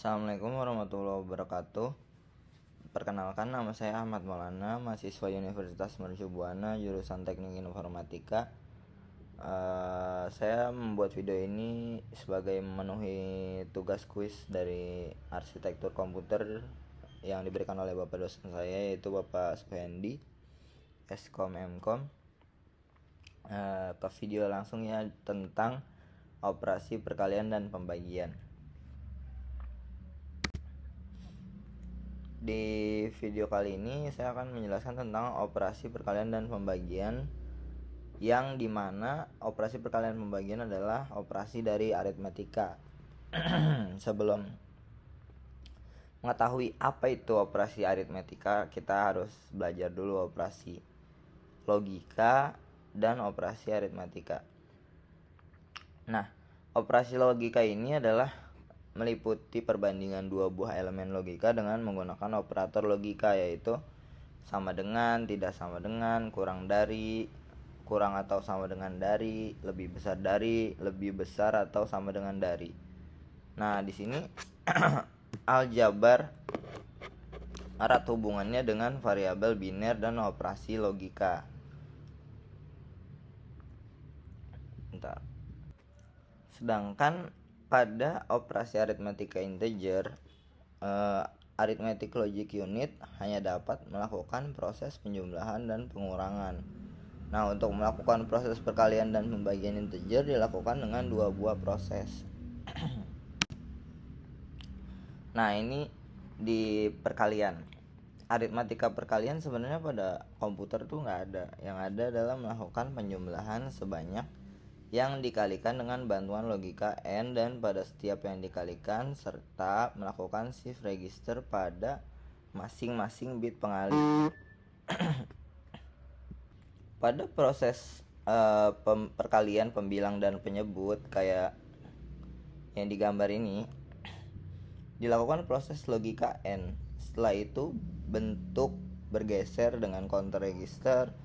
Assalamualaikum warahmatullahi wabarakatuh. Perkenalkan, nama saya Ahmad Maulana, mahasiswa Universitas Mercu Buana, jurusan Teknik Informatika. Saya membuat video ini sebagai memenuhi tugas kuis dari arsitektur komputer yang diberikan oleh bapak dosen saya, yaitu Bapak Suhendi, Skom Mkom. Ke video langsungnya tentang operasi perkalian dan pembagian. Di video kali ini saya akan menjelaskan tentang operasi perkalian dan pembagian, yang dimana operasi perkalian dan pembagian adalah operasi dari aritmatika. Sebelum mengetahui apa itu operasi aritmatika, kita harus belajar dulu operasi logika dan operasi aritmatika. Nah, operasi logika ini adalah meliputi perbandingan dua buah elemen logika dengan menggunakan operator logika, yaitu sama dengan, tidak sama dengan, kurang dari, kurang atau sama dengan dari, lebih besar dari, lebih besar atau sama dengan dari. Nah, di sini aljabar erat hubungannya dengan variabel biner dan operasi logika. Sedangkan pada operasi aritmatika integer, arithmetic logic unit hanya dapat melakukan proses penjumlahan dan pengurangan. Nah, untuk melakukan proses perkalian dan pembagian integer dilakukan dengan dua buah proses. Nah, ini di perkalian. Aritmatika perkalian sebenarnya pada komputer tuh nggak ada. Yang ada adalah melakukan penjumlahan sebanyak yang dikalikan dengan bantuan logika N, dan pada setiap yang dikalikan serta melakukan shift register pada masing-masing bit pengalih. Pada proses perkalian, pembilang, dan penyebut kayak yang digambar ini dilakukan proses logika N. Setelah itu bentuk bergeser dengan counter register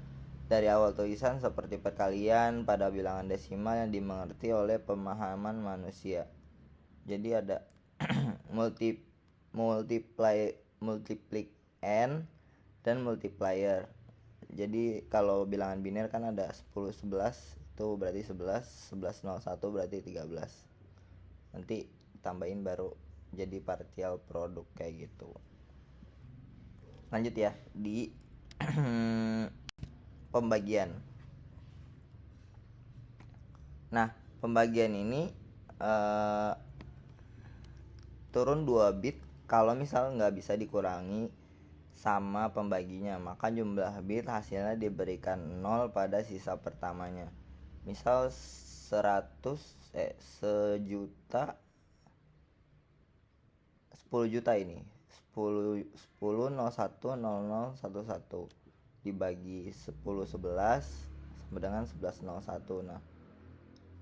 dari awal tulisan seperti perkalian pada bilangan desimal yang dimengerti oleh pemahaman manusia. Jadi ada multiply n dan multiplier. Jadi kalau bilangan biner kan ada 10 11, itu berarti 11, 11 01 berarti 13. Nanti tambahin baru jadi partial produk kayak gitu. Lanjut ya, di pembagian. Nah, pembagian ini turun 2 bit kalau misal nggak bisa dikurangi sama pembaginya, maka jumlah bit hasilnya diberikan 0 pada sisa pertamanya. Misal 10 juta ini 10 01 00 11 dibagi 10 11 sama dengan 11 01. Nah,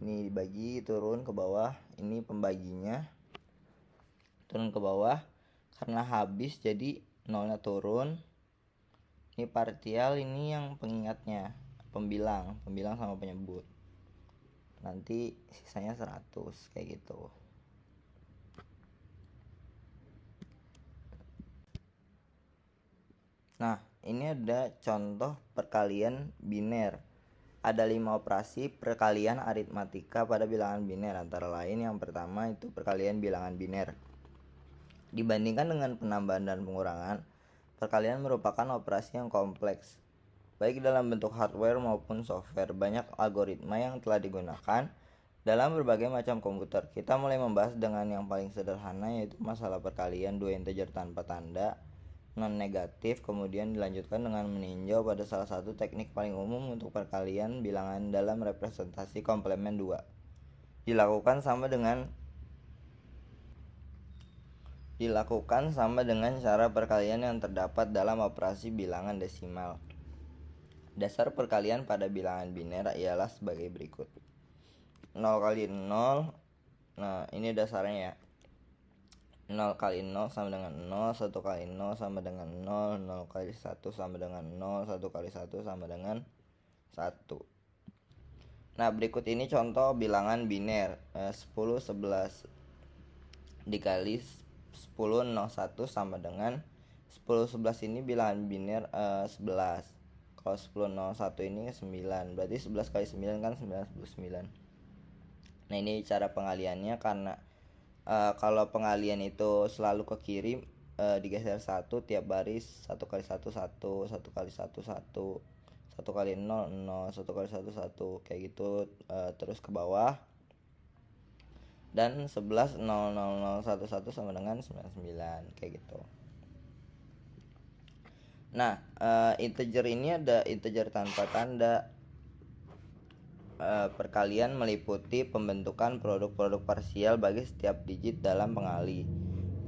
ini dibagi turun ke bawah, ini pembaginya turun ke bawah karena habis, jadi nolnya turun. Ini partial, ini yang pengingatnya, pembilang sama penyebut. Nanti sisanya 100 kayak gitu. Nah, ini ada contoh perkalian biner. Ada 5 operasi perkalian aritmatika pada bilangan biner, antara lain yang pertama itu perkalian bilangan biner. Dibandingkan dengan penambahan dan pengurangan, perkalian merupakan operasi yang kompleks, baik dalam bentuk hardware maupun software. Banyak algoritma yang telah digunakan dalam berbagai macam komputer. Kita mulai membahas dengan yang paling sederhana, yaitu masalah perkalian dua integer tanpa tanda non negatif, kemudian dilanjutkan dengan meninjau pada salah satu teknik paling umum untuk perkalian bilangan dalam representasi komplement 2. Dilakukan sama dengan cara perkalian yang terdapat dalam operasi bilangan desimal. Dasar perkalian pada bilangan biner ialah sebagai berikut. 0 kali 0. Nah, ini dasarnya ya. 0 kali 0 sama dengan 0, 1 kali 0 sama dengan 0, 0 kali 1 sama dengan 0, 1 kali 1 sama dengan 1. Nah, berikut ini contoh bilangan biner. 10 11 dikali 1001 sama dengan 1011 ini bilangan biner 11. Kalau 1001 ini 9, berarti 11 kali 9 kan 99. Nah ini cara pengaliannya, karena kalau pengalian itu selalu ke kiri, digeser 1 tiap baris, 1 kali 1 1, 1 kali 1 1, 1 kali 0 0, 1 kali 1 1, kayak gitu terus ke bawah. Dan 11 0 0 0 1 1 sama dengan 99, kayak gitu. Nah, integer ini ada integer tanpa tanda. Perkalian meliputi pembentukan produk-produk parsial bagi setiap digit dalam pengali.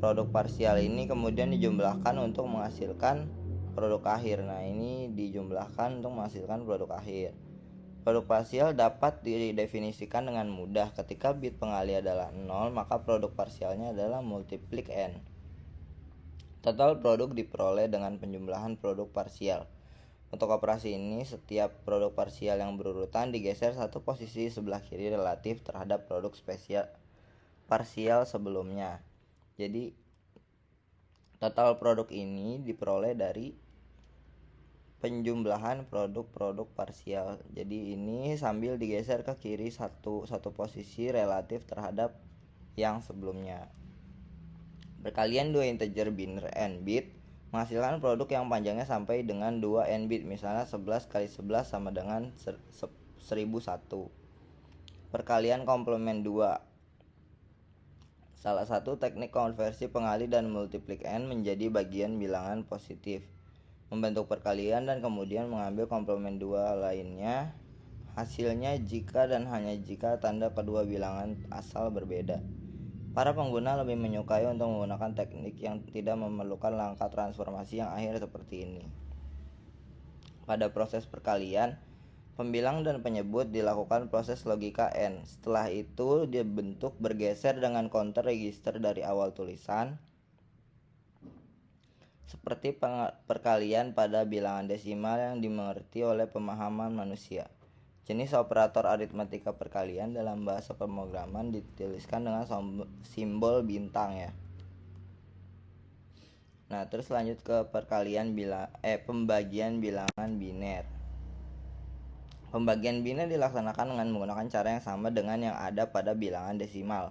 Produk parsial ini kemudian dijumlahkan untuk menghasilkan produk akhir. Nah, ini dijumlahkan untuk menghasilkan produk akhir. Produk parsial dapat didefinisikan dengan mudah. Ketika bit pengali adalah 0, maka produk parsialnya adalah multiplik n. Total produk diperoleh dengan penjumlahan produk parsial. Untuk operasi ini, setiap produk parsial yang berurutan digeser satu posisi sebelah kiri relatif terhadap produk parsial sebelumnya. Jadi, total produk ini diperoleh dari penjumlahan produk-produk parsial. Jadi ini sambil digeser ke kiri satu posisi relatif terhadap yang sebelumnya. Perkalian dua integer biner n bit menghasilkan produk yang panjangnya sampai dengan 2 n bit, misalnya 11 kali 11 sama dengan 1001. Perkalian komplement 2. Salah satu teknik konversi pengali dan multiplik n menjadi bagian bilangan positif. Membentuk perkalian dan kemudian mengambil komplement 2 lainnya. Hasilnya jika dan hanya jika tanda kedua bilangan asal berbeda. Para pengguna lebih menyukai untuk menggunakan teknik yang tidak memerlukan langkah transformasi yang akhir seperti ini. Pada proses perkalian, pembilang dan penyebut dilakukan proses logika n. Setelah itu dibentuk bergeser dengan counter register dari awal tulisan, seperti perkalian pada bilangan desimal yang dimengerti oleh pemahaman manusia. Jenis operator aritmatika perkalian dalam bahasa pemrograman dituliskan dengan simbol bintang ya. Nah, terus lanjut ke pembagian bilangan biner. Pembagian biner dilaksanakan dengan menggunakan cara yang sama dengan yang ada pada bilangan desimal.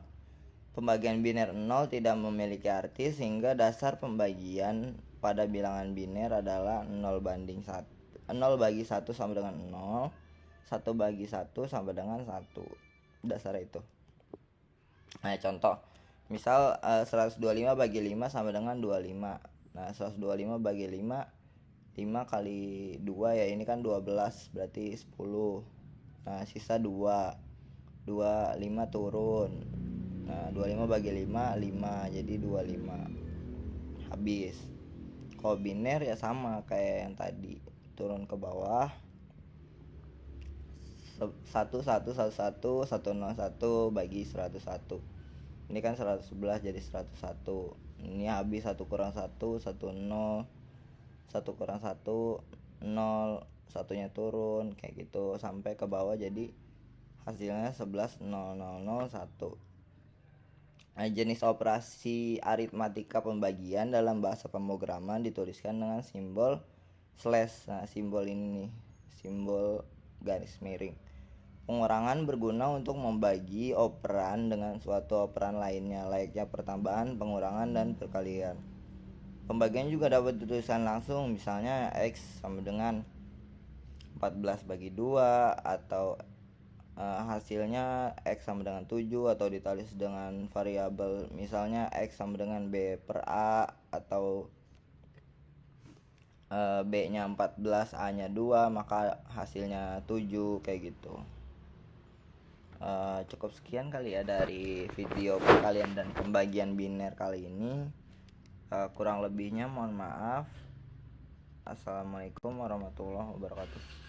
Pembagian biner 0 tidak memiliki arti, sehingga dasar pembagian pada bilangan biner adalah 0 bagi 1 sama dengan 0. 1 bagi 1 sama dengan 1. Dasar itu. Nah, contoh. Misal 125 bagi 5 sama dengan 25. Nah, 125 bagi 5, 5 kali 2 ya, ini kan 12, berarti 10. Nah, sisa 2. 5 turun. Nah, 25 bagi 5, 5, jadi 25. Habis. Kalau biner ya sama kayak yang tadi. Turun ke bawah. 1111 101 bagi 101. Ini kan 111 jadi 101. Ini habis 1 kurang 1 1 0. 1 kurang 1 0, satunya turun kayak gitu sampai ke bawah, jadi hasilnya 11 0 0 0 1. Nah, jenis operasi aritmatika pembagian dalam bahasa pemrograman dituliskan dengan simbol slash. Nah, simbol ini nih, simbol garis miring. Pengurangan berguna untuk membagi operan dengan suatu operan lainnya, layaknya pertambahan, pengurangan, dan perkalian. Pembagian juga dapat dituliskan langsung, misalnya X sama dengan 14 bagi 2, atau hasilnya X sama dengan 7, atau ditulis dengan variabel misalnya X sama dengan B per A, atau B nya 14, A nya 2, maka hasilnya 7, kayak gitu. Cukup sekian kali ya dari video perkalian dan pembagian biner kali ini. Kurang lebihnya mohon maaf. Assalamualaikum warahmatullahi wabarakatuh.